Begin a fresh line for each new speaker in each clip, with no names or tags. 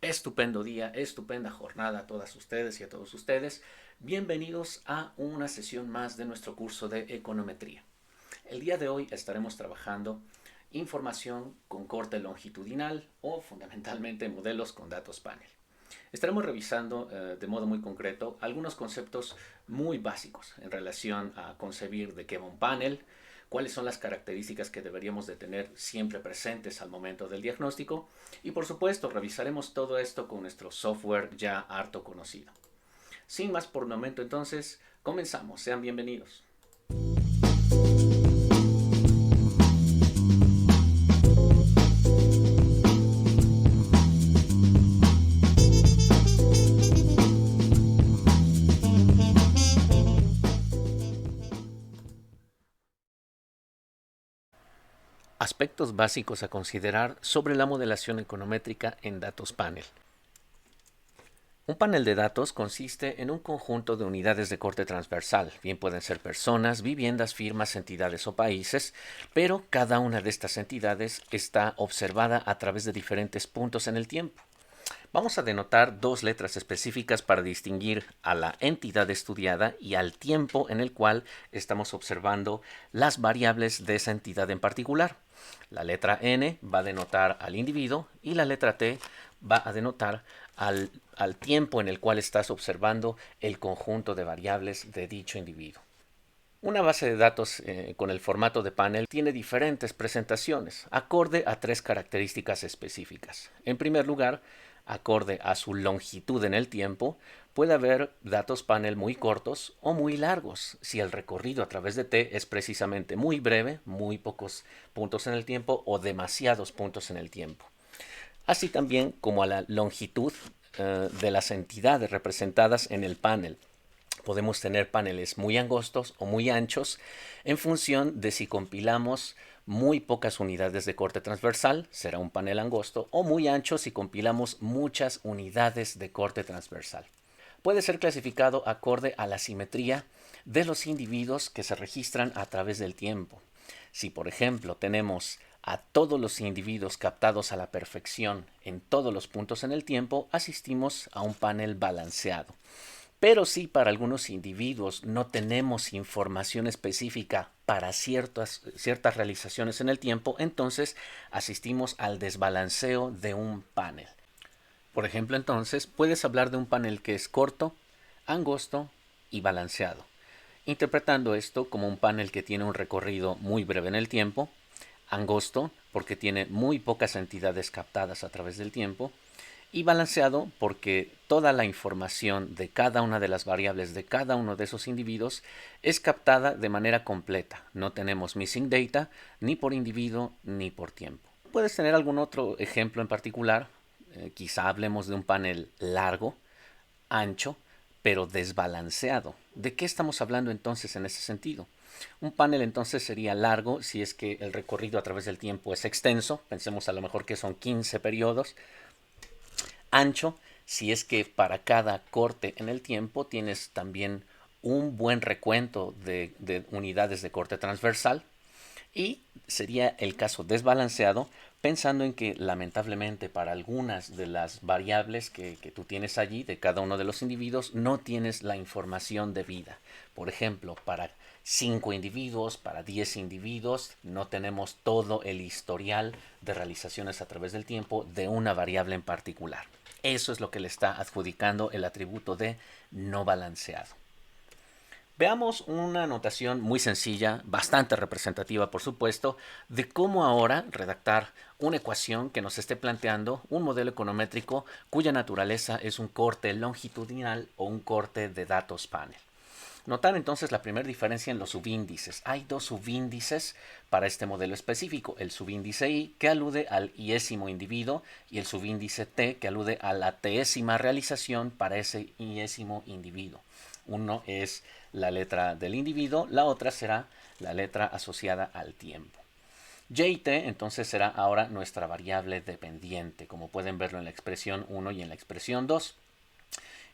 Estupendo día, estupenda jornada a todas ustedes y a todos ustedes. Bienvenidos a una sesión más de nuestro curso de econometría. El día de hoy estaremos trabajando información con corte longitudinal o fundamentalmente modelos con datos panel. Estaremos revisando de modo muy concreto algunos conceptos muy básicos en relación a concebir de qué va un panel, cuáles son las características que deberíamos de tener siempre presentes al momento del diagnóstico y por supuesto revisaremos todo esto con nuestro software ya harto conocido. Sin más por el momento entonces, comenzamos. Sean bienvenidos. Aspectos básicos a considerar sobre la modelación econométrica en datos panel. Un panel de datos consiste en un conjunto de unidades de corte transversal, bien pueden ser personas, viviendas, firmas, entidades o países, pero cada una de estas entidades está observada a través de diferentes puntos en el tiempo. Vamos a denotar dos letras específicas para distinguir a la entidad estudiada y al tiempo en el cual estamos observando las variables de esa entidad en particular. La letra N va a denotar al individuo y la letra T va a denotar al tiempo en el cual estás observando el conjunto de variables de dicho individuo. Una base de datos con el formato de panel tiene diferentes presentaciones, acorde a tres características específicas. En primer lugar, acorde a su longitud en el tiempo, puede haber datos panel muy cortos o muy largos, si el recorrido a través de T es precisamente muy breve, muy pocos puntos en el tiempo o demasiados puntos en el tiempo. Así también como a la longitud de las entidades representadas en el panel. Podemos tener paneles muy angostos o muy anchos en función de si compilamos muy pocas unidades de corte transversal, será un panel angosto, o muy ancho si compilamos muchas unidades de corte transversal. Puede ser clasificado acorde a la simetría de los individuos que se registran a través del tiempo. Si, por ejemplo, tenemos a todos los individuos captados a la perfección en todos los puntos en el tiempo, asistimos a un panel balanceado. Pero si para algunos individuos no tenemos información específica para ciertas realizaciones en el tiempo, entonces asistimos al desbalanceo de un panel. Por ejemplo, entonces puedes hablar de un panel que es corto, angosto y balanceado, interpretando esto como un panel que tiene un recorrido muy breve en el tiempo, angosto porque tiene muy pocas entidades captadas a través del tiempo, y balanceado porque toda la información de cada una de las variables de cada uno de esos individuos es captada de manera completa. No tenemos missing data ni por individuo ni por tiempo. ¿Puedes tener algún otro ejemplo en particular? Quizá hablemos de un panel largo, ancho, pero desbalanceado. ¿De qué estamos hablando entonces en ese sentido? Un panel entonces sería largo si es que el recorrido a través del tiempo es extenso. Pensemos a lo mejor que son 15 periodos. Ancho si es que para cada corte en el tiempo tienes también un buen recuento de unidades de corte transversal. Y sería el caso desbalanceado pensando en que lamentablemente para algunas de las variables que tú tienes allí de cada uno de los individuos no tienes la información debida. Por ejemplo, para 5 individuos, para 10 individuos, no tenemos todo el historial de realizaciones a través del tiempo de una variable en particular. Eso es lo que le está adjudicando el atributo de no balanceado. Veamos una notación muy sencilla, bastante representativa por supuesto, de cómo ahora redactar una ecuación que nos esté planteando un modelo econométrico cuya naturaleza es un corte longitudinal o un corte de datos panel. Notar entonces la primera diferencia en los subíndices. Hay dos subíndices para este modelo específico, el subíndice I que alude al iésimo individuo y el subíndice T que alude a la tésima realización para ese iésimo individuo. Uno es la letra del individuo, la otra será la letra asociada al tiempo. Y y t entonces será ahora nuestra variable dependiente, como pueden verlo en la expresión 1 y en la expresión 2.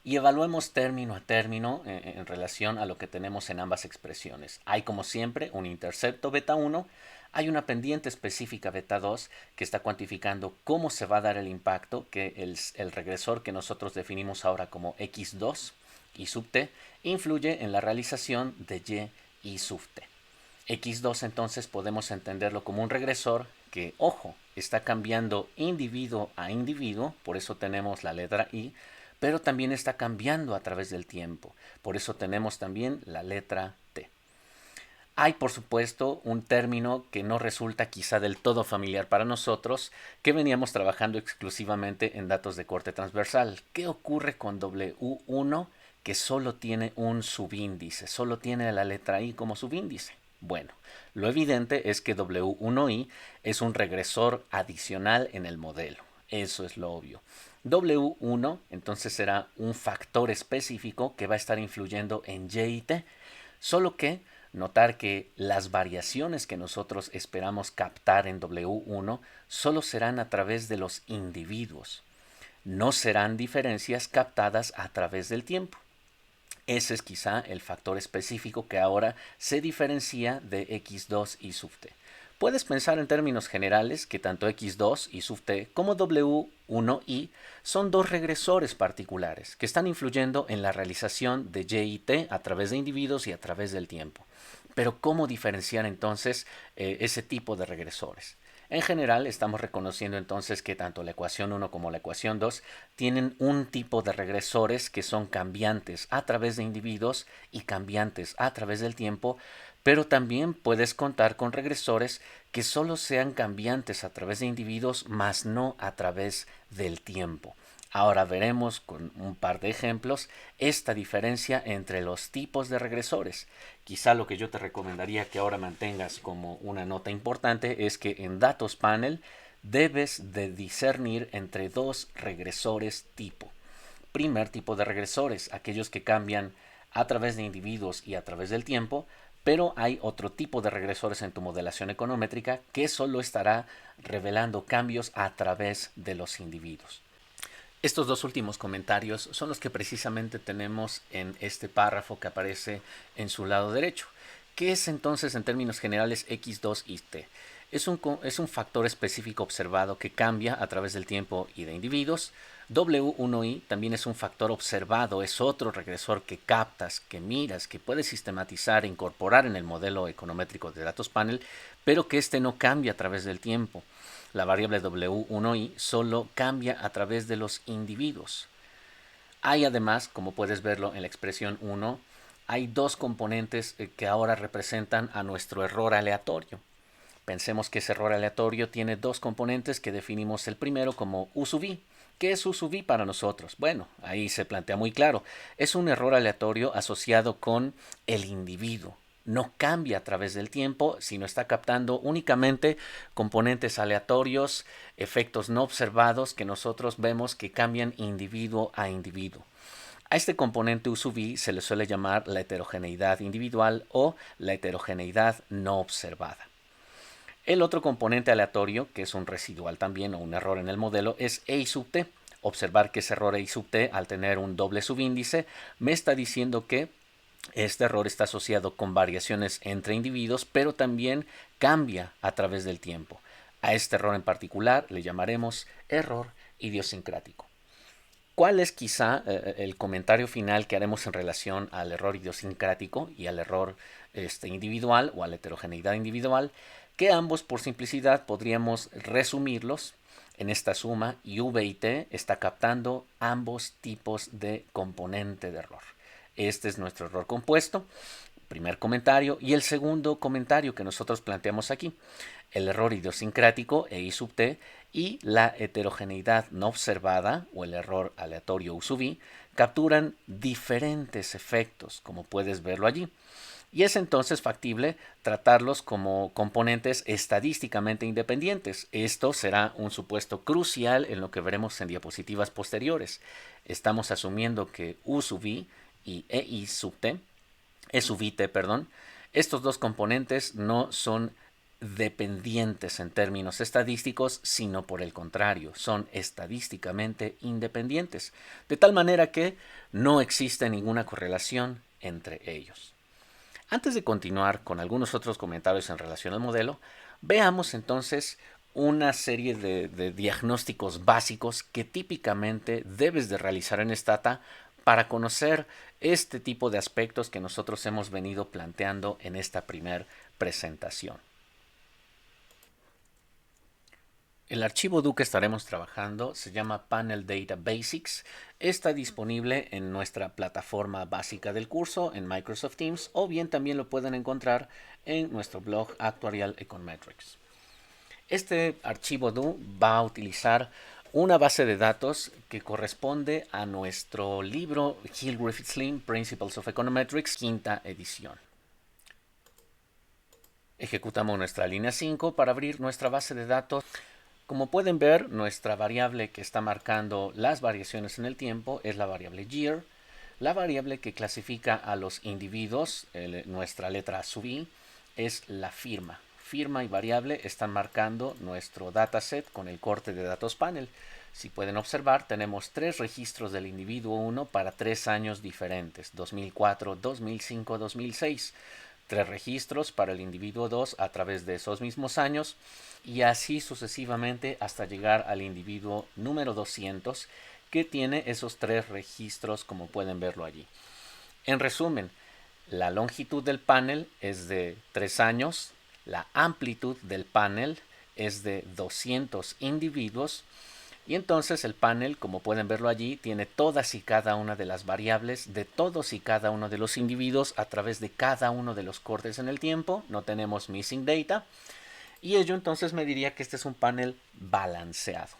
Y evaluemos término a término en relación a lo que tenemos en ambas expresiones. Hay como siempre un intercepto beta 1, Hay una pendiente específica beta 2 que está cuantificando cómo se va a dar el impacto que el regresor que nosotros definimos ahora como x2 y sub t influye en la realización de y sub t. X2 entonces podemos entenderlo como un regresor que, ojo, está cambiando individuo a individuo, por eso tenemos la letra I, pero también está cambiando a través del tiempo, por eso tenemos también la letra T. Hay, por supuesto, un término que no resulta quizá del todo familiar para nosotros, que veníamos trabajando exclusivamente en datos de corte transversal. ¿Qué ocurre con W1 que solo tiene un subíndice, solo tiene la letra I como subíndice? Bueno, lo evidente es que W1I es un regresor adicional en el modelo. Eso es lo obvio. W1 entonces será un factor específico que va a estar influyendo en Y y T, solo que notar que las variaciones que nosotros esperamos captar en W1 solo serán a través de los individuos, no serán diferencias captadas a través del tiempo. Ese es quizá el factor específico que ahora se diferencia de x2 y sub t. Puedes pensar en términos generales que tanto x2 y sub t como w1i son dos regresores particulares que están influyendo en la realización de y y t a través de individuos y a través del tiempo. Pero ¿cómo diferenciar entonces ese tipo de regresores? En general, estamos reconociendo entonces que tanto la ecuación 1 como la ecuación 2 tienen un tipo de regresores que son cambiantes a través de individuos y cambiantes a través del tiempo, pero también puedes contar con regresores que solo sean cambiantes a través de individuos, más no a través del tiempo. Ahora veremos con un par de ejemplos esta diferencia entre los tipos de regresores. Quizá lo que yo te recomendaría que ahora mantengas como una nota importante es que en Datos Panel debes de discernir entre dos regresores tipo. Primer tipo de regresores, aquellos que cambian a través de individuos y a través del tiempo, pero hay otro tipo de regresores en tu modelación econométrica que solo estará revelando cambios a través de los individuos. Estos dos últimos comentarios son los que precisamente tenemos en este párrafo que aparece en su lado derecho. ¿Qué es entonces en términos generales x2 y t? Es un factor específico observado que cambia a través del tiempo y de individuos. W1i también es un factor observado, es otro regresor que captas, que miras, que puedes sistematizar e incorporar en el modelo econométrico de datos panel, pero que este no cambia a través del tiempo. La variable W1i solo cambia a través de los individuos. Hay además, como puedes verlo en la expresión 1, hay dos componentes que ahora representan a nuestro error aleatorio. Pensemos que ese error aleatorio tiene dos componentes que definimos el primero como U sub i. ¿Qué es U sub i para nosotros? Bueno, ahí se plantea muy claro. Es un error aleatorio asociado con el individuo. No cambia a través del tiempo, sino está captando únicamente componentes aleatorios, efectos no observados que nosotros vemos que cambian individuo a individuo. A este componente U sub i se le suele llamar la heterogeneidad individual o la heterogeneidad no observada. El otro componente aleatorio, que es un residual también o un error en el modelo, es E sub t. Observar que ese error E sub t, al tener un doble subíndice, me está diciendo que este error está asociado con variaciones entre individuos, pero también cambia a través del tiempo. A este error en particular le llamaremos error idiosincrático. ¿Cuál es quizá el comentario final que haremos en relación al error idiosincrático y al error individual o a la heterogeneidad individual? Que ambos, por simplicidad, podríamos resumirlos en esta suma y V y T está captando ambos tipos de componente de error. Este es nuestro error compuesto, primer comentario. Y el segundo comentario que nosotros planteamos aquí, el error idiosincrático, E I sub t, y la heterogeneidad no observada, o el error aleatorio U sub i, capturan diferentes efectos, como puedes verlo allí. Y es entonces factible tratarlos como componentes estadísticamente independientes. Esto será un supuesto crucial en lo que veremos en diapositivas posteriores. Estamos asumiendo que U sub i y E sub t, estos dos componentes no son dependientes en términos estadísticos, sino por el contrario, son estadísticamente independientes, de tal manera que no existe ninguna correlación entre ellos. Antes de continuar con algunos otros comentarios en relación al modelo, Veamos entonces una serie de diagnósticos básicos que típicamente debes de realizar en Stata para conocer este tipo de aspectos que nosotros hemos venido planteando en esta primera presentación. El archivo DO que estaremos trabajando se llama Panel Data Basics. Está disponible en nuestra plataforma básica del curso en Microsoft Teams, o bien también lo pueden encontrar en nuestro blog Actuarial Econometrics. Este archivo DO va a utilizar una base de datos que corresponde a nuestro libro Hill Griffith Slim Principles of Econometrics, quinta edición. Ejecutamos nuestra línea 5 para abrir nuestra base de datos. Como pueden ver, nuestra variable que está marcando las variaciones en el tiempo es la variable year. La variable que clasifica a los individuos, nuestra letra sub i, es la firma. Firma y variable están marcando nuestro dataset con el corte de datos panel. Si pueden observar, tenemos 3 registros del individuo 1 para 3 años diferentes, 2004, 2005, 2006. 3 registros para el individuo 2 a través de esos mismos años, y así sucesivamente hasta llegar al individuo número 200, que tiene esos 3 registros como pueden verlo allí. En resumen, la longitud del panel es de 3 años, la amplitud del panel es de 200 individuos, y entonces el panel, como pueden verlo allí, tiene todas y cada una de las variables de todos y cada uno de los individuos a través de cada uno de los cortes en el tiempo. No tenemos missing data, y ello entonces me diría que este es un panel balanceado.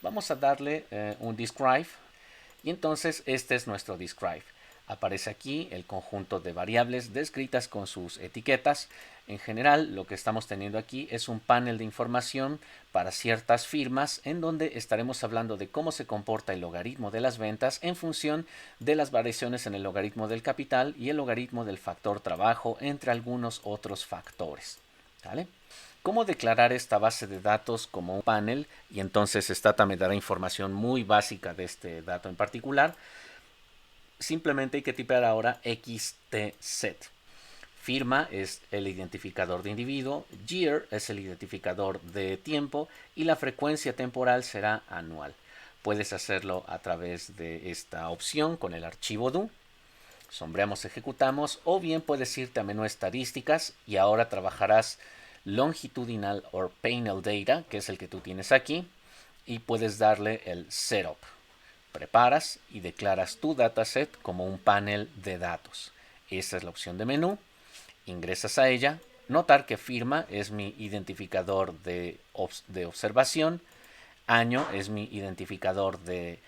Vamos a darle un describe, y entonces este es nuestro describe. Aparece aquí el conjunto de variables descritas con sus etiquetas. En general, lo que estamos teniendo aquí es un panel de información para ciertas firmas, en donde estaremos hablando de cómo se comporta el logaritmo de las ventas en función de las variaciones en el logaritmo del capital y el logaritmo del factor trabajo, entre algunos otros factores. ¿Vale? ¿Cómo declarar esta base de datos como un panel? Y entonces Stata me dará información muy básica de este dato en particular. Simplemente hay que tipear ahora xtset. Firma es el identificador de individuo, year es el identificador de tiempo, y la frecuencia temporal será anual. Puedes hacerlo a través de esta opción con el archivo do. Sombreamos, ejecutamos, o bien puedes irte a menú estadísticas y ahora trabajarás longitudinal or panel data, que es el que tú tienes aquí, y puedes darle el setup. Preparas y declaras tu dataset como un panel de datos. Esta es la opción de menú. Ingresas a ella. Notar que firma es mi identificador de observación. Año es mi identificador de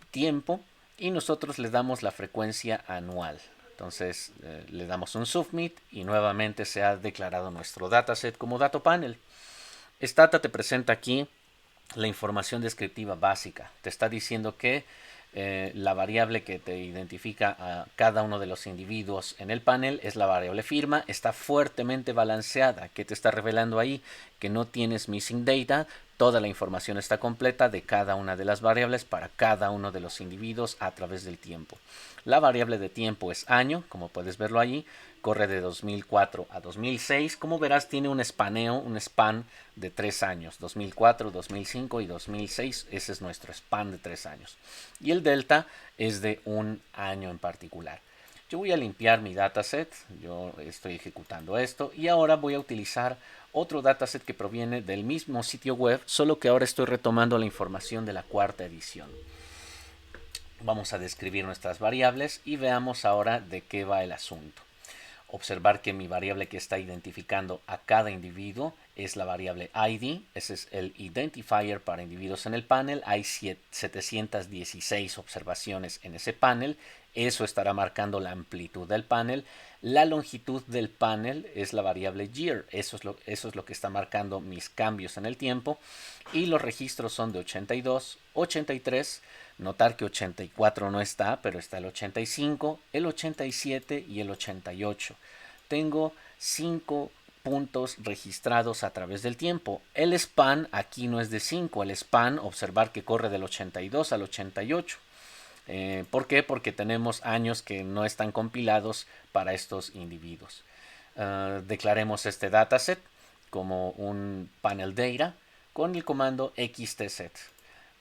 tiempo. Y nosotros le damos la frecuencia anual. Entonces le damos un submit y nuevamente se ha declarado nuestro dataset como dato panel. Stata te presenta aquí la información descriptiva básica. Te está diciendo que la variable que te identifica a cada uno de los individuos en el panel es la variable firma. Está fuertemente balanceada. ¿Qué te está revelando ahí? Que no tienes missing data. Toda la información está completa de cada una de las variables para cada uno de los individuos a través del tiempo. La variable de tiempo es año, como puedes verlo allí. Corre de 2004 a 2006. Como verás, tiene un span de 3 años. 2004, 2005 y 2006. Ese es nuestro span de 3 años. Y el delta es de un año en particular. Yo voy a limpiar mi dataset. Yo estoy ejecutando esto. Y ahora voy a utilizar otro dataset que proviene del mismo sitio web, solo que ahora estoy retomando la información de la cuarta edición. Vamos a describir nuestras variables y veamos ahora de qué va el asunto. Observar que mi variable que está identificando a cada individuo es la variable ID. Ese es el identifier para individuos en el panel. Hay 716 observaciones en ese panel. Eso estará marcando la amplitud del panel. La longitud del panel es la variable year. Eso es lo que está marcando mis cambios en el tiempo. Y los registros son de 82, 83. Notar que 84 no está, pero está el 85, el 87 y el 88. Tengo 5 puntos registrados a través del tiempo. El span aquí no es de 5, el span, observar que corre del 82 al 88. ¿Por qué? Porque tenemos años que no están compilados para estos individuos. Declaremos este dataset. como un panel data con el comando xtset.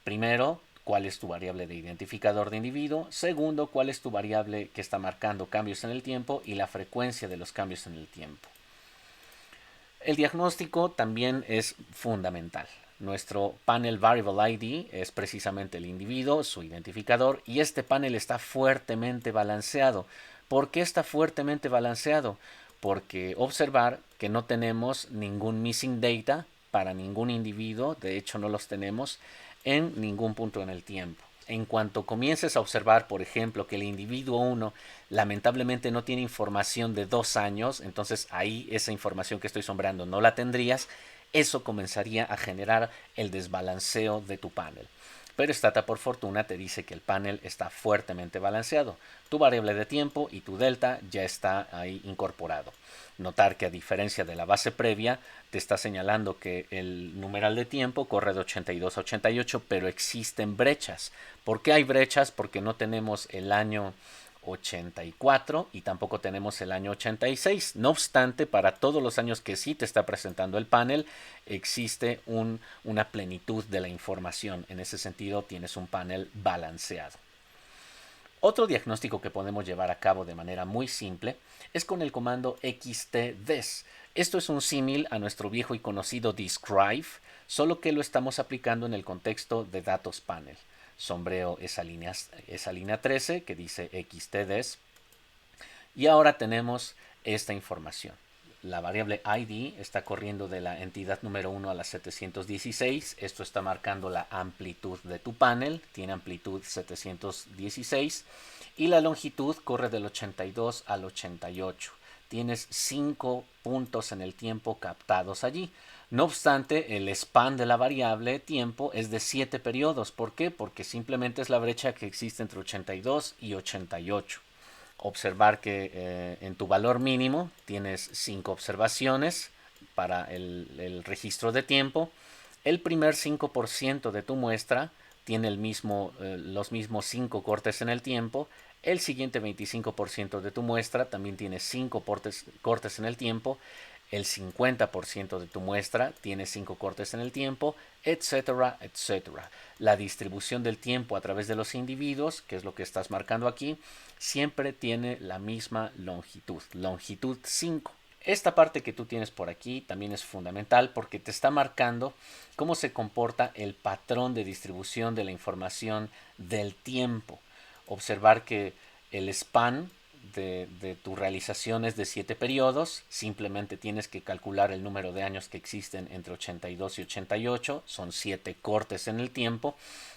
Primero, cuál es tu variable de identificador de individuo. Segundo, cuál es tu variable que está marcando cambios en el tiempo y la frecuencia de los cambios en el tiempo. El diagnóstico también es fundamental. Nuestro panel Variable ID es precisamente el individuo, su identificador, y este panel está fuertemente balanceado. ¿Por qué está fuertemente balanceado? Porque observar que no tenemos ningún missing data para ningún individuo, de hecho no los tenemos en ningún punto en el tiempo. En cuanto comiences a observar, por ejemplo, que el individuo 1 lamentablemente no tiene información de 2 años, entonces ahí esa información que estoy sombrando no la tendrías, eso comenzaría a generar el desbalanceo de tu panel. Pero Stata por fortuna te dice que el panel está fuertemente balanceado. Tu variable de tiempo y tu delta ya está ahí incorporado. Notar que a diferencia de la base previa, te está señalando que el numeral de tiempo corre de 82 a 88, pero existen brechas. ¿Por qué hay brechas? Porque no tenemos el año 84 y tampoco tenemos el año 86. No obstante, para todos los años que sí te está presentando el panel, existe una plenitud de la información. En ese sentido, tienes un panel balanceado. Otro diagnóstico que podemos llevar a cabo de manera muy simple es con el comando xtdes. Esto es un símil a nuestro viejo y conocido describe, solo que lo estamos aplicando en el contexto de datos panel. Sombreo esa línea 13 que dice xtdes y ahora tenemos esta información. La variable ID está corriendo de la entidad número 1 a la 716. Esto está marcando la amplitud de tu panel. Tiene amplitud 716. Y la longitud corre del 82 al 88. Tienes 5 puntos en el tiempo captados allí. No obstante, el span de la variable tiempo es de 7 periodos. ¿Por qué? Porque simplemente es la brecha que existe entre 82 y 88. Observar que en tu valor mínimo tienes 5 observaciones para el registro de tiempo. El primer 5% de tu muestra tiene los mismos 5 cortes en el tiempo. El siguiente 25% de tu muestra también tiene 5 cortes en el tiempo. El 50% de tu muestra tiene 5 cortes en el tiempo, etcétera, etcétera. La distribución del tiempo a través de los individuos, que es lo que estás marcando aquí, siempre tiene la misma longitud, longitud 5. Esta parte que tú tienes por aquí también es fundamental porque te está marcando cómo se comporta el patrón de distribución de la información del tiempo. Observar que el span de tu realización es de 7 periodos, simplemente tienes que calcular el número de años que existen entre 82 y 88, son 7 cortes en el tiempo.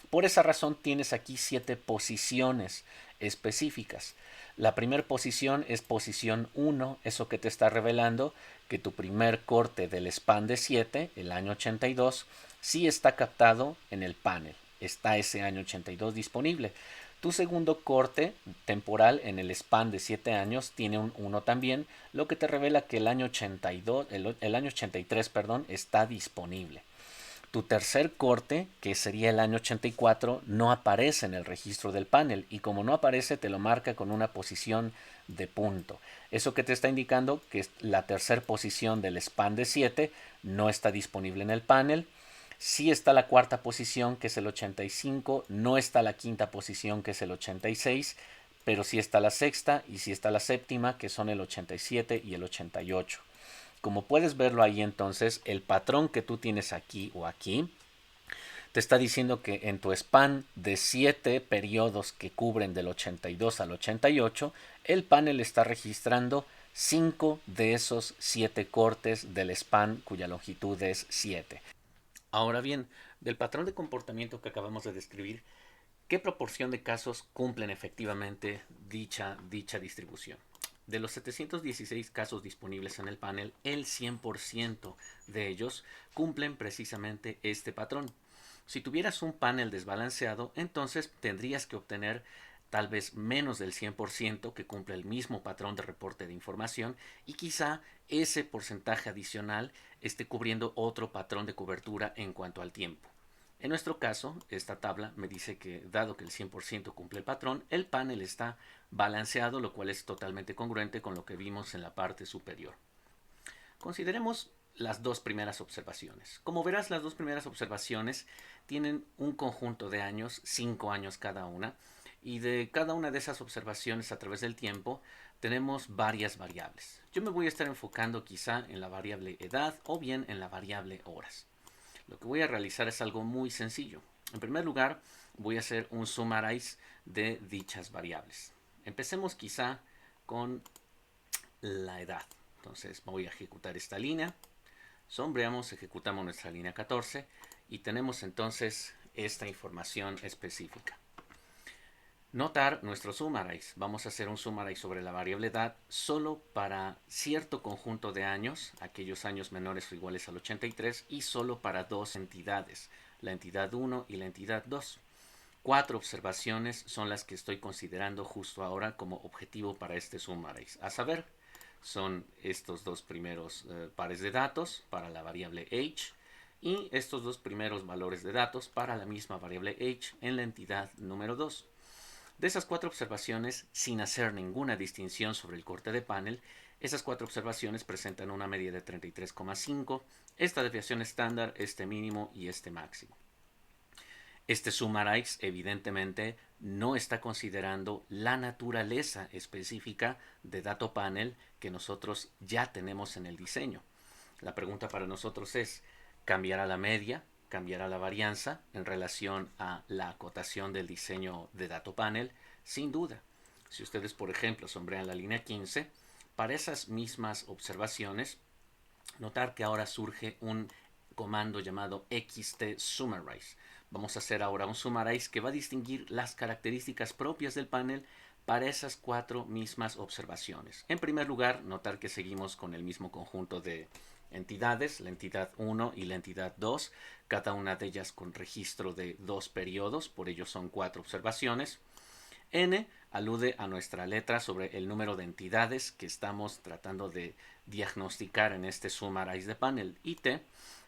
Por esa razón tienes aquí 7 posiciones específicas. La primera posición es posición 1, eso que te está revelando que tu primer corte del span de 7, el año 82, sí está captado en el panel. Está ese año 82 disponible. Tu segundo corte temporal en el span de 7 años tiene un 1 también, lo que te revela que el año 82, el año 83, perdón, está disponible. Tu tercer corte, que sería el año 84, no aparece en el registro del panel y como no aparece te lo marca con una posición de punto. Eso que te está indicando que la tercera posición del span de 7 no está disponible en el panel. Sí está la cuarta posición, que es el 85, no está la quinta posición, que es el 86, pero sí está la sexta y sí está la séptima, que son el 87 y el 88. Como puedes verlo ahí entonces, el patrón que tú tienes aquí o aquí te está diciendo que en tu span de 7 periodos que cubren del 82 al 88, el panel está registrando 5 de esos 7 cortes del span cuya longitud es 7. Ahora bien, del patrón de comportamiento que acabamos de describir, ¿qué proporción de casos cumplen efectivamente dicha distribución? De los 716 casos disponibles en el panel, el 100% de ellos cumplen precisamente este patrón. Si tuvieras un panel desbalanceado, entonces tendrías que obtener tal vez menos del 100% que cumple el mismo patrón de reporte de información y quizá ese porcentaje adicional esté cubriendo otro patrón de cobertura en cuanto al tiempo. En nuestro caso, esta tabla me dice que dado que el 100% cumple el patrón, el panel está balanceado, lo cual es totalmente congruente con lo que vimos en la parte superior. Consideremos las dos primeras observaciones. Como verás, las dos primeras observaciones tienen un conjunto de años, 5 años cada una, y de cada una de esas observaciones a través del tiempo tenemos varias variables. Yo me voy a estar enfocando quizá en la variable edad o bien en la variable horas. Lo que voy a realizar es algo muy sencillo. En primer lugar, voy a hacer un summarize de dichas variables. Empecemos quizá con la edad. Entonces voy a ejecutar esta línea, sombreamos, ejecutamos nuestra línea 14 y tenemos entonces esta información específica. Notar nuestro summarize. Vamos a hacer un summarize sobre la variable edad solo para cierto conjunto de años, aquellos años menores o iguales al 83, y solo para dos entidades, la entidad 1 y la entidad 2. 4 observaciones son las que estoy considerando justo ahora como objetivo para este summarize. A saber, son estos dos primeros pares de datos para la variable age y estos dos primeros valores de datos para la misma variable age en la entidad número 2. De esas 4 observaciones, sin hacer ninguna distinción sobre el corte de panel, esas 4 observaciones presentan una media de 33,5, esta desviación estándar, este mínimo y este máximo. Este summarize evidentemente no está considerando la naturaleza específica de dato panel que nosotros ya tenemos en el diseño. La pregunta para nosotros es, ¿cambiará la media? ¿Cambiará la varianza en relación a la acotación del diseño de dato panel? Sin duda. Si ustedes, por ejemplo, sombrean la línea 15, para esas mismas observaciones, notar que ahora surge un comando llamado xtSummarize. Vamos a hacer ahora un summarize que va a distinguir las características propias del panel para esas 4 mismas observaciones. En primer lugar, notar que seguimos con el mismo conjunto de entidades, la entidad 1 y la entidad 2, cada una de ellas con registro de 2 periodos, por ello son 4 observaciones. N alude a nuestra letra sobre el número de entidades que estamos tratando de diagnosticar en este summarize de panel. Y T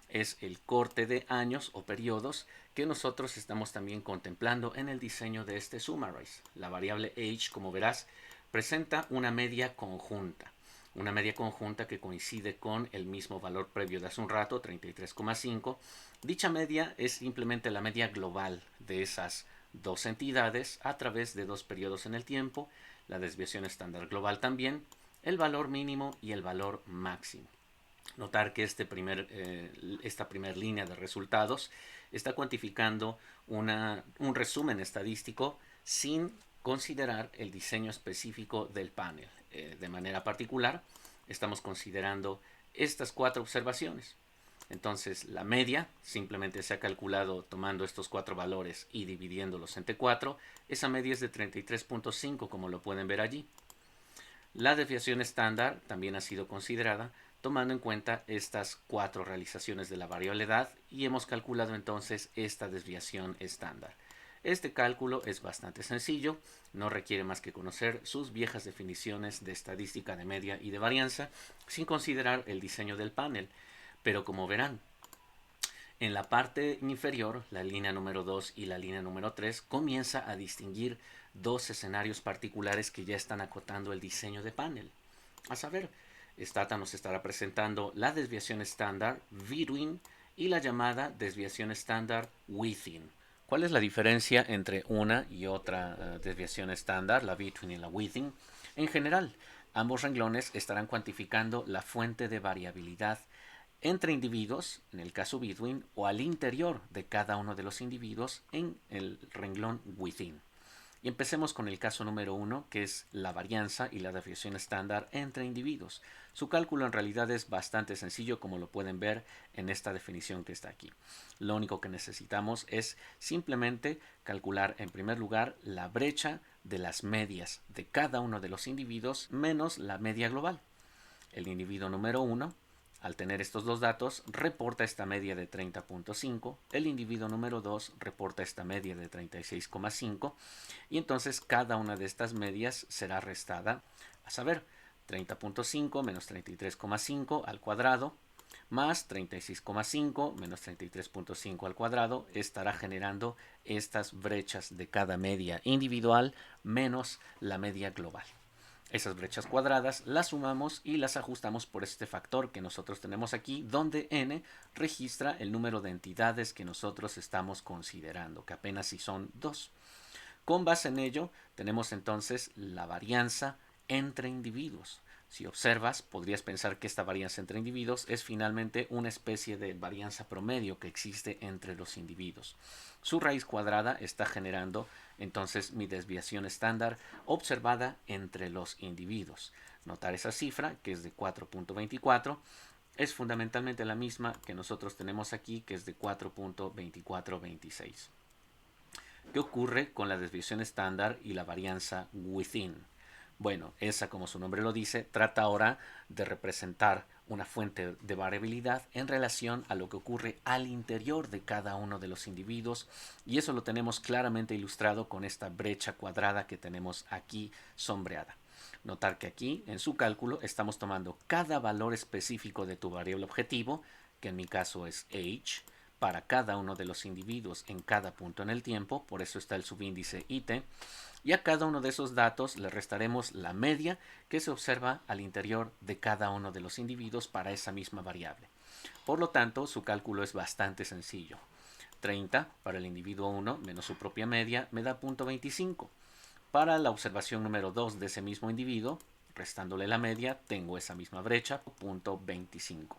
es el corte de años o periodos que nosotros estamos también contemplando en el diseño de este summarize. La variable age, como verás, presenta una media conjunta. Una media conjunta que coincide con el mismo valor previo de hace un rato, 33,5. Dicha media es simplemente la media global de esas dos entidades a través de 2 periodos en el tiempo, la desviación estándar global también, el valor mínimo y el valor máximo. Notar que esta primera línea de resultados está cuantificando un resumen estadístico sin considerar el diseño específico del panel. De manera particular, estamos considerando estas 4 observaciones. Entonces, la media simplemente se ha calculado tomando estos 4 valores y dividiéndolos entre 4. Esa media es de 33,5, como lo pueden ver allí. La desviación estándar también ha sido considerada tomando en cuenta estas 4 realizaciones de la variable edad y hemos calculado entonces esta desviación estándar. Este cálculo es bastante sencillo, no requiere más que conocer sus viejas definiciones de estadística de media y de varianza sin considerar el diseño del panel. Pero como verán, en la parte inferior, la línea número 2 y la línea número 3 comienza a distinguir dos escenarios particulares que ya están acotando el diseño de panel. A saber, Stata nos estará presentando la desviación estándar between y la llamada desviación estándar within. ¿Cuál es la diferencia entre una y otra desviación estándar, la between y la within? En general, ambos renglones estarán cuantificando la fuente de variabilidad entre individuos, en el caso between, o al interior de cada uno de los individuos en el renglón within. Y empecemos con el caso número 1, que es la varianza y la desviación estándar entre individuos. Su cálculo en realidad es bastante sencillo, como lo pueden ver en esta definición que está aquí. Lo único que necesitamos es simplemente calcular en primer lugar la brecha de las medias de cada uno de los individuos menos la media global. El individuo número 1, al tener estos dos datos, reporta esta media de 30,5, el individuo número 2 reporta esta media de 36,5 y entonces cada una de estas medias será restada, a saber, 30,5 menos 33,5 al cuadrado más 36,5 menos 33,5 al cuadrado estará generando estas brechas de cada media individual menos la media global. Esas brechas cuadradas las sumamos y las ajustamos por este factor que nosotros tenemos aquí, donde n registra el número de entidades que nosotros estamos considerando, que apenas si son 2. Con base en ello, tenemos entonces la varianza entre individuos. Si observas, podrías pensar que esta varianza entre individuos es finalmente una especie de varianza promedio que existe entre los individuos. Su raíz cuadrada está generando entonces mi desviación estándar observada entre los individuos. Notar esa cifra, que es de 4.24, es fundamentalmente la misma que nosotros tenemos aquí, que es de 4.2426. ¿Qué ocurre con la desviación estándar y la varianza within? Bueno, esa, como su nombre lo dice, trata ahora de representar una fuente de variabilidad en relación a lo que ocurre al interior de cada uno de los individuos, y eso lo tenemos claramente ilustrado con esta brecha cuadrada que tenemos aquí sombreada. Notar que aquí, en su cálculo, estamos tomando cada valor específico de tu variable objetivo, que en mi caso es h, para cada uno de los individuos en cada punto en el tiempo, por eso está el subíndice IT, y a cada uno de esos datos le restaremos la media que se observa al interior de cada uno de los individuos para esa misma variable. Por lo tanto, su cálculo es bastante sencillo. 30 para el individuo 1 menos su propia media me da 0.25. Para la observación número 2 de ese mismo individuo, restándole la media, tengo esa misma brecha, 0.25.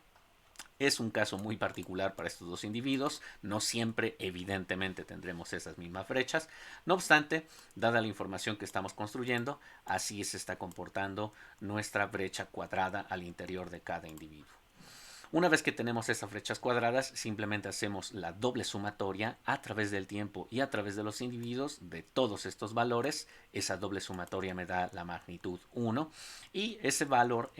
Es un caso muy particular para estos dos individuos, no siempre evidentemente tendremos esas mismas brechas, no obstante, dada la información que estamos construyendo, así se está comportando nuestra brecha cuadrada al interior de cada individuo. Una vez que tenemos esas flechas cuadradas, simplemente hacemos la doble sumatoria a través del tiempo y a través de los individuos de todos estos valores. Esa doble sumatoria me da la magnitud 1 y ese valor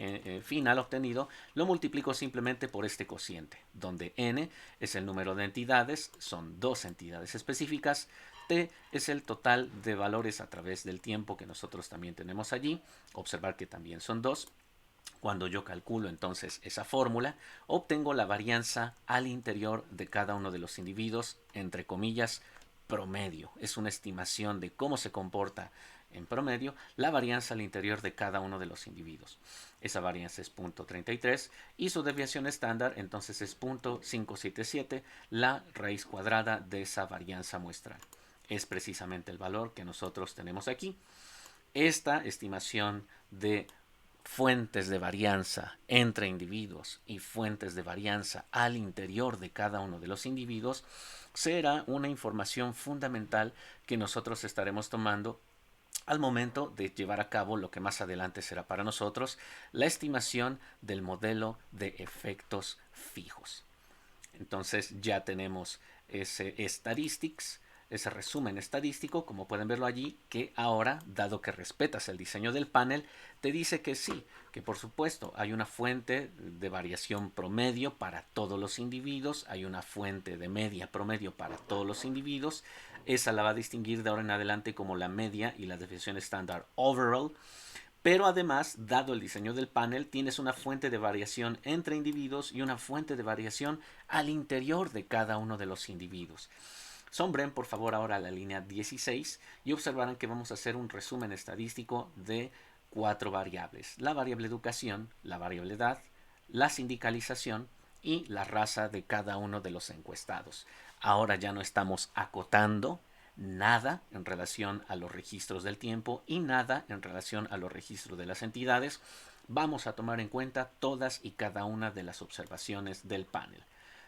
final obtenido lo multiplico simplemente por este cociente, donde n es el número de entidades, son 2 entidades específicas, t es el total de valores a través del tiempo que nosotros también tenemos allí, observar que también son 2. Cuando yo calculo entonces esa fórmula, obtengo la varianza al interior de cada uno de los individuos, entre comillas, promedio. Es una estimación de cómo se comporta en promedio la varianza al interior de cada uno de los individuos. Esa varianza es 0.33 y su desviación estándar entonces es 0.577, la raíz cuadrada de esa varianza muestral. Es precisamente el valor que nosotros tenemos aquí. Esta estimación de fuentes de varianza entre individuos y fuentes de varianza al interior de cada uno de los individuos será una información fundamental que nosotros estaremos tomando al momento de llevar a cabo lo que más adelante será para nosotros la estimación del modelo de efectos fijos. Entonces ya tenemos ese statistics, ese resumen estadístico, como pueden verlo allí, que ahora, dado que respetas el diseño del panel, te dice que sí, que por supuesto hay una fuente de variación promedio para todos los individuos, hay una fuente de media promedio para todos los individuos, esa la va a distinguir de ahora en adelante como la media y la desviación estándar overall. Pero además, dado el diseño del panel, tienes una fuente de variación entre individuos y una fuente de variación al interior de cada uno de los individuos. Sombren por favor ahora la línea 16 y observarán que vamos a hacer un resumen estadístico de 4 variables. La variable educación, la variable edad, la sindicalización y la raza de cada uno de los encuestados. Ahora ya no estamos acotando nada en relación a los registros del tiempo y nada en relación a los registros de las entidades. Vamos a tomar en cuenta todas y cada una de las observaciones del panel.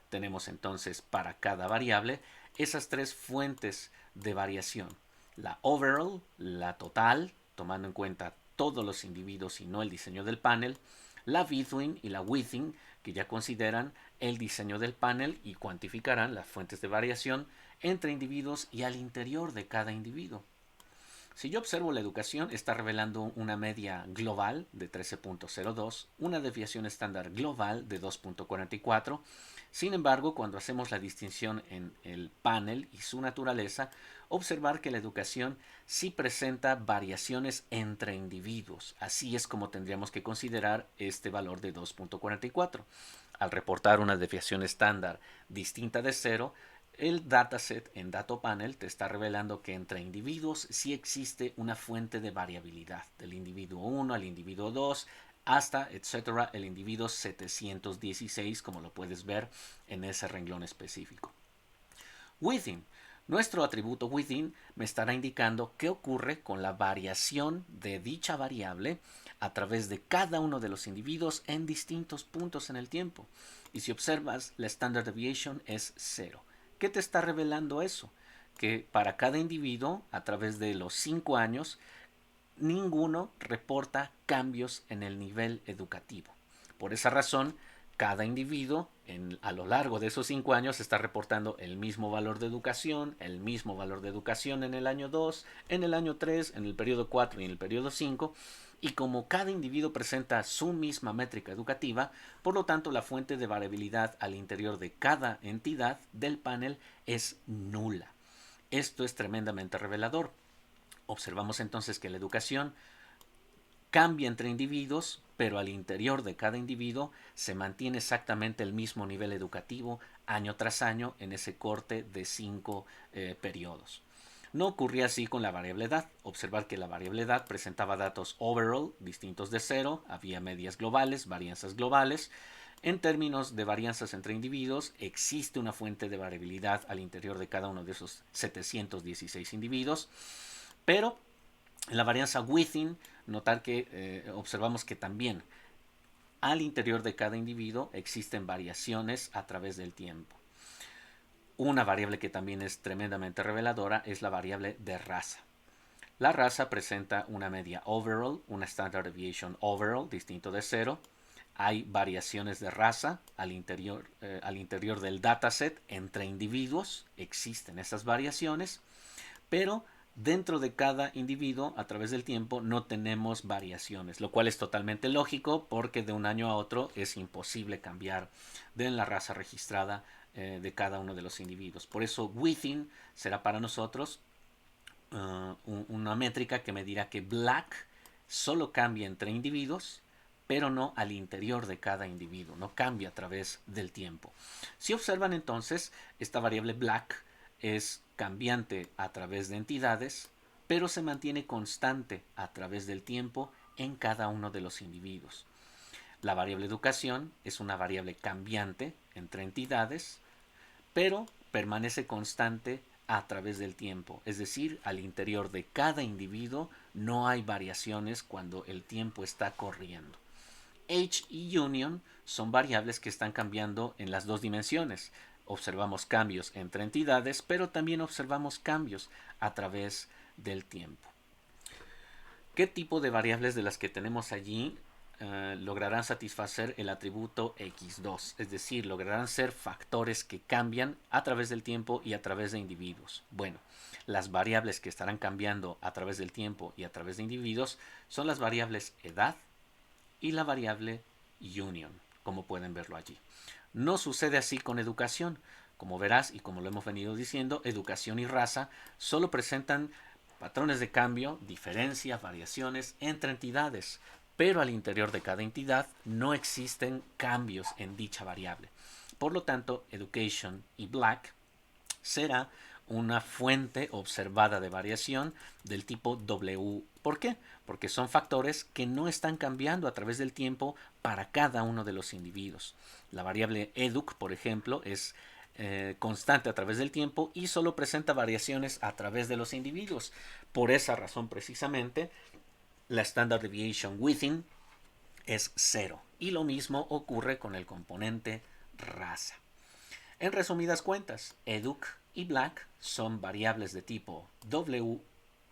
Tenemos entonces para cada variable esas 3 fuentes de variación. La overall, la total, tomando en cuenta todos los individuos y no el diseño del panel. La between y la within, que ya consideran el diseño del panel y cuantificarán las fuentes de variación entre individuos y al interior de cada individuo. Si yo observo la educación, está revelando una media global de 13.02, una desviación estándar global de 2.44. Sin embargo, cuando hacemos la distinción en el panel y su naturaleza, observar que la educación sí presenta variaciones entre individuos. Así es como tendríamos que considerar este valor de 2.44. Al reportar una desviación estándar distinta de 0, El dataset en DatoPanel te está revelando que entre individuos sí existe una fuente de variabilidad, del individuo 1 al individuo 2 hasta, etcétera, el individuo 716, como lo puedes ver en ese renglón específico. Within. Nuestro atributo within me estará indicando qué ocurre con la variación de dicha variable a través de cada uno de los individuos en distintos puntos en el tiempo. Y si observas, la standard deviation es 0. ¿Qué te está revelando eso? Que para cada individuo, a través de los 5 años, ninguno reporta cambios en el nivel educativo. Por esa razón, cada individuo a lo largo de esos 5 años está reportando el mismo valor de educación, el mismo valor de educación en el año 2, en el año 3, en el periodo 4 y en el periodo 5. Y como cada individuo presenta su misma métrica educativa, por lo tanto la fuente de variabilidad al interior de cada entidad del panel es nula. Esto es tremendamente revelador. Observamos entonces que la educación cambia entre individuos, pero al interior de cada individuo se mantiene exactamente el mismo nivel educativo año tras año en ese corte de 5 periodos. No ocurría así con la variable edad. Observar que la variable edad presentaba datos overall distintos de 0, había medias globales, varianzas globales. En términos de varianzas entre individuos, existe una fuente de variabilidad al interior de cada uno de esos 716 individuos, pero en la varianza within, notar que observamos que también al interior de cada individuo existen variaciones a través del tiempo. Una variable que también es tremendamente reveladora es la variable de raza. La raza presenta una media overall, una standard deviation overall distinto de 0. Hay variaciones de raza al interior del dataset entre individuos, existen esas variaciones, pero dentro de cada individuo a través del tiempo no tenemos variaciones, lo cual es totalmente lógico porque de un año a otro es imposible cambiar de la raza registrada de cada uno de los individuos. Por eso within será para nosotros una métrica que me dirá que black solo cambia entre individuos, pero no al interior de cada individuo, no cambia a través del tiempo. Si observan entonces, esta variable black es cambiante a través de entidades, pero se mantiene constante a través del tiempo en cada uno de los individuos. La variable educación es una variable cambiante entre entidades, pero permanece constante a través del tiempo, es decir, al interior de cada individuo no hay variaciones cuando el tiempo está corriendo. Age y union son variables que están cambiando en las dos dimensiones. Observamos cambios entre entidades, pero también observamos cambios a través del tiempo. ¿Qué tipo de variables de las que tenemos allí lograrán satisfacer el atributo x2? Es decir, lograrán ser factores que cambian a través del tiempo y a través de individuos. Bueno, las variables que estarán cambiando a través del tiempo y a través de individuos son las variables edad y la variable union, como pueden verlo allí. No sucede así con educación. Como verás y como lo hemos venido diciendo, educación y raza solo presentan patrones de cambio, diferencias, variaciones entre entidades, pero al interior de cada entidad no existen cambios en dicha variable. Por lo tanto, education y black será una fuente observada de variación del tipo W. ¿Por qué? Porque son factores que no están cambiando a través del tiempo para cada uno de los individuos. La variable educ, por ejemplo, es constante a través del tiempo y solo presenta variaciones a través de los individuos. Por esa razón, precisamente, la standard deviation within es 0. Y lo mismo ocurre con el componente raza. En resumidas cuentas, educ y black son variables de tipo W1,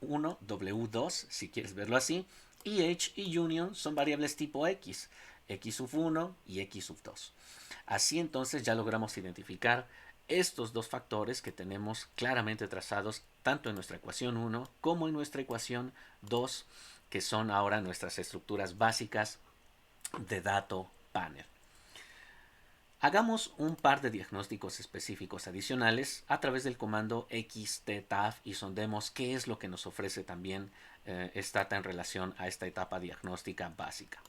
W2, si quieres verlo así, y age y union son variables tipo X, X sub 1 y X sub 2. Así entonces ya logramos identificar estos dos factores que tenemos claramente trazados tanto en nuestra ecuación 1 como en nuestra ecuación 2, que son ahora nuestras estructuras básicas de dato panel. Hagamos un par de diagnósticos específicos adicionales a través del comando xttaf y sondemos qué es lo que nos ofrece también Stata en relación a esta etapa diagnóstica básica.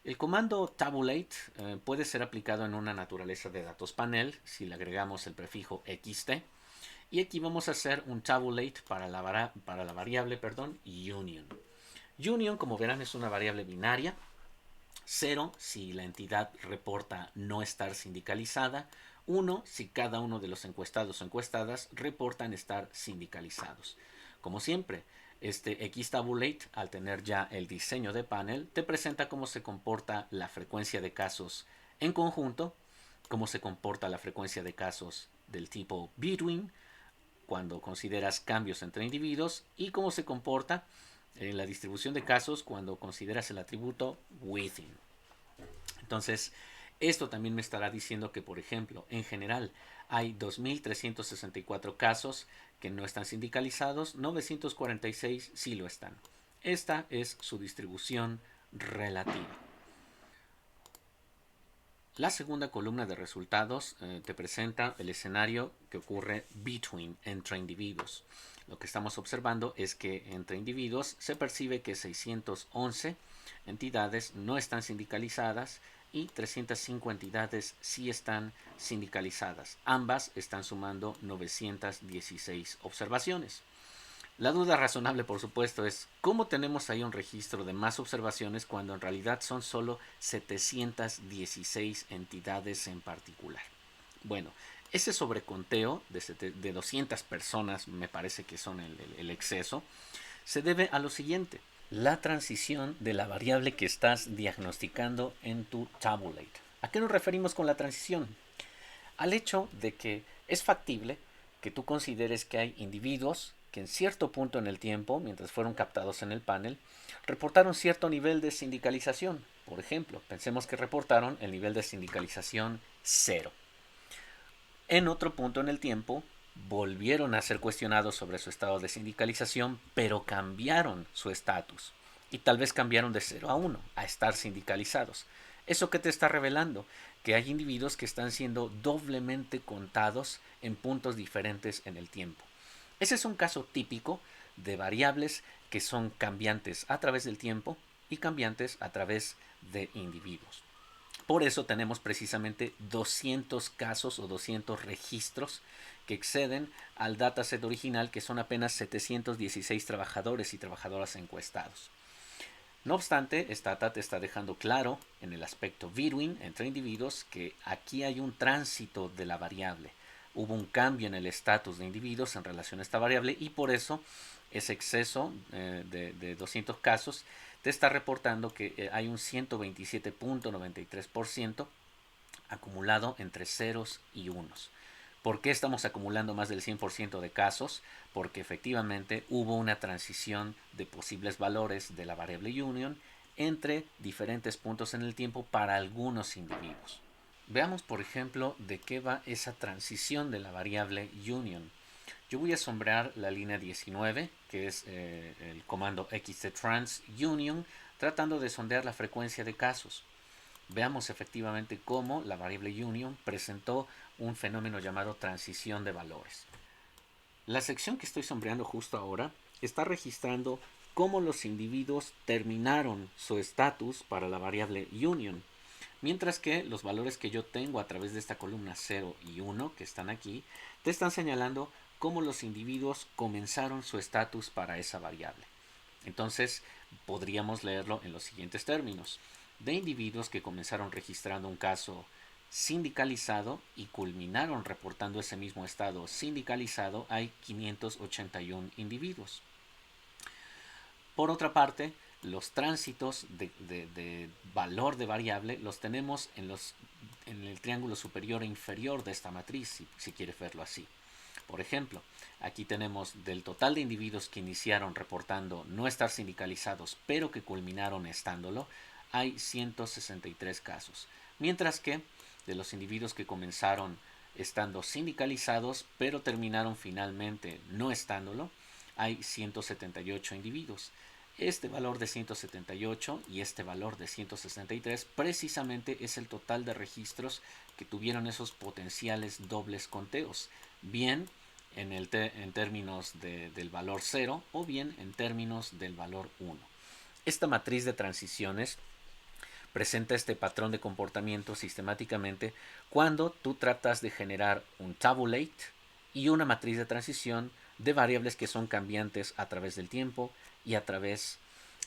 El comando tabulate puede ser aplicado en una naturaleza de datos panel si le agregamos el prefijo xt. Y aquí vamos a hacer un tabulate para la variable union. Union, como verán, es una variable binaria. 0 si la entidad reporta no estar sindicalizada. 1 si cada uno de los encuestados o encuestadas reportan estar sindicalizados. Como siempre, este xtabulate, al tener ya el diseño de panel, te presenta cómo se comporta la frecuencia de casos en conjunto, cómo se comporta la frecuencia de casos del tipo between, cuando consideras cambios entre individuos, y cómo se comporta en la distribución de casos cuando consideras el atributo within. Entonces, esto también me estará diciendo que, por ejemplo, en general hay 2.364 casos que no están sindicalizados, 946 sí lo están. Esta es su distribución relativa. La segunda columna de resultados te presenta el escenario que ocurre between, entre individuos. Lo que estamos observando es que entre individuos se percibe que 611 entidades no están sindicalizadas y 305 entidades sí están sindicalizadas. Ambas están sumando 916 observaciones. La duda razonable, por supuesto, es cómo tenemos ahí un registro de más observaciones cuando en realidad son solo 716 entidades en particular. Bueno, ese sobreconteo de 200 personas, me parece que son el exceso, se debe a lo siguiente: la transición de la variable que estás diagnosticando en tu tabulate. ¿A qué nos referimos con la transición? Al hecho de que es factible que tú consideres que hay individuos que en cierto punto en el tiempo, mientras fueron captados en el panel, reportaron cierto nivel de sindicalización. Por ejemplo, pensemos que reportaron el nivel de sindicalización 0. En otro punto en el tiempo, volvieron a ser cuestionados sobre su estado de sindicalización, pero cambiaron su estatus. Y tal vez cambiaron de 0 a 1, a estar sindicalizados. ¿Eso qué te está revelando? Que hay individuos que están siendo doblemente contados en puntos diferentes en el tiempo. Ese es un caso típico de variables que son cambiantes a través del tiempo y cambiantes a través de individuos. Por eso tenemos precisamente 200 casos o 200 registros que exceden al dataset original, que son apenas 716 trabajadores y trabajadoras encuestados. No obstante, esta data te está dejando claro en el aspecto between, entre individuos, que aquí hay un tránsito de la variable. Hubo un cambio en el estatus de individuos en relación a esta variable y por eso ese exceso de 200 casos te está reportando que hay un 127.93% acumulado entre ceros y unos. ¿Por qué estamos acumulando más del 100% de casos? Porque efectivamente hubo una transición de posibles valores de la variable union entre diferentes puntos en el tiempo para algunos individuos. Veamos, por ejemplo, de qué va esa transición de la variable union. Yo voy a sombrear la línea 19, que es el comando xtTransUnion, tratando de sondear la frecuencia de casos. Veamos efectivamente cómo la variable union presentó un fenómeno llamado transición de valores. La sección que estoy sombreando justo ahora está registrando cómo los individuos terminaron su estatus para la variable union, mientras que los valores que yo tengo a través de esta columna 0 y 1 que están aquí te están señalando cómo los individuos comenzaron su estatus para esa variable. Entonces podríamos leerlo en los siguientes términos: de individuos que comenzaron registrando un caso sindicalizado y culminaron reportando ese mismo estado sindicalizado, hay 581 individuos. Por otra parte, los tránsitos de valor de variable los tenemos en el triángulo superior e inferior de esta matriz, si quieres verlo así. Por ejemplo, aquí tenemos del total de individuos que iniciaron reportando no estar sindicalizados, pero que culminaron estándolo, hay 163 casos. Mientras que de los individuos que comenzaron estando sindicalizados, pero terminaron finalmente no estándolo, hay 178 individuos. Este valor de 178 y este valor de 163 precisamente es el total de registros que tuvieron esos potenciales dobles conteos, bien en términos del valor 0 o bien en términos del valor 1. Esta matriz de transiciones presenta este patrón de comportamiento sistemáticamente cuando tú tratas de generar un tabulate y una matriz de transición de variables que son cambiantes a través del tiempo y a través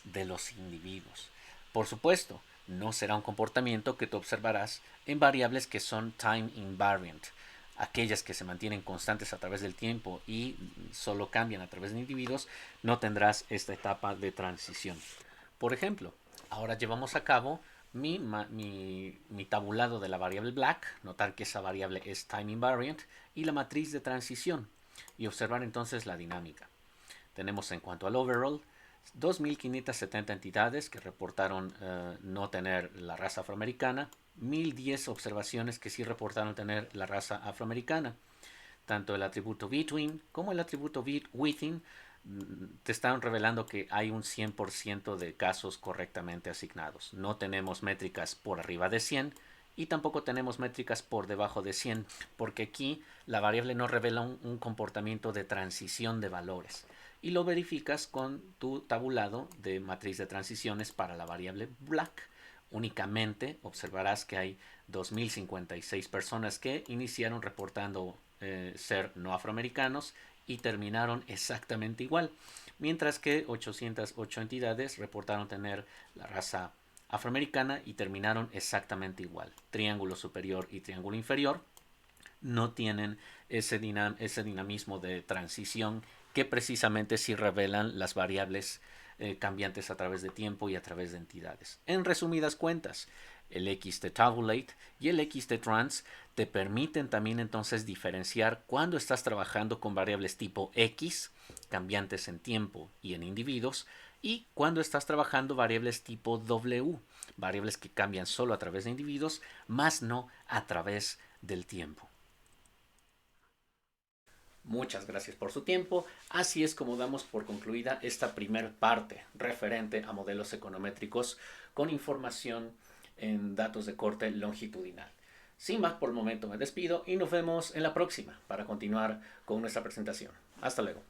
de los individuos. Por supuesto, no será un comportamiento que tú observarás en variables que son time invariant, aquellas que se mantienen constantes a través del tiempo y solo cambian a través de individuos. No tendrás esta etapa de transición. Por ejemplo, ahora llevamos a cabo mi tabulado de la variable black, notar que esa variable es time invariant, y la matriz de transición, y observar entonces la dinámica. Tenemos en cuanto al overall 2.570 entidades que reportaron no tener la raza afroamericana, 1.010 observaciones que sí reportaron tener la raza afroamericana. Tanto el atributo between como el atributo within te están revelando que hay un 100% de casos correctamente asignados. No tenemos métricas por arriba de 100 y tampoco tenemos métricas por debajo de 100, porque aquí la variable no revela un comportamiento de transición de valores. Y lo verificas con tu tabulado de matriz de transiciones para la variable black. Únicamente observarás que hay 2.056 personas que iniciaron reportando ser no afroamericanos y terminaron exactamente igual, mientras que 808 entidades reportaron tener la raza afroamericana y terminaron exactamente igual. Triángulo superior y triángulo inferior no tienen ese dinamismo de transición que precisamente sí revelan las variables cambiantes a través de tiempo y a través de entidades. En resumidas cuentas, el XT Tabulate y el XT Trans te permiten también entonces diferenciar cuando estás trabajando con variables tipo X, cambiantes en tiempo y en individuos, y cuando estás trabajando variables tipo W, variables que cambian solo a través de individuos, más no a través del tiempo. Muchas gracias por su tiempo. Así es como damos por concluida esta primera parte referente a modelos econométricos con información en datos de corte longitudinal. Sin más por el momento me despido y nos vemos en la próxima para continuar con nuestra presentación. Hasta luego.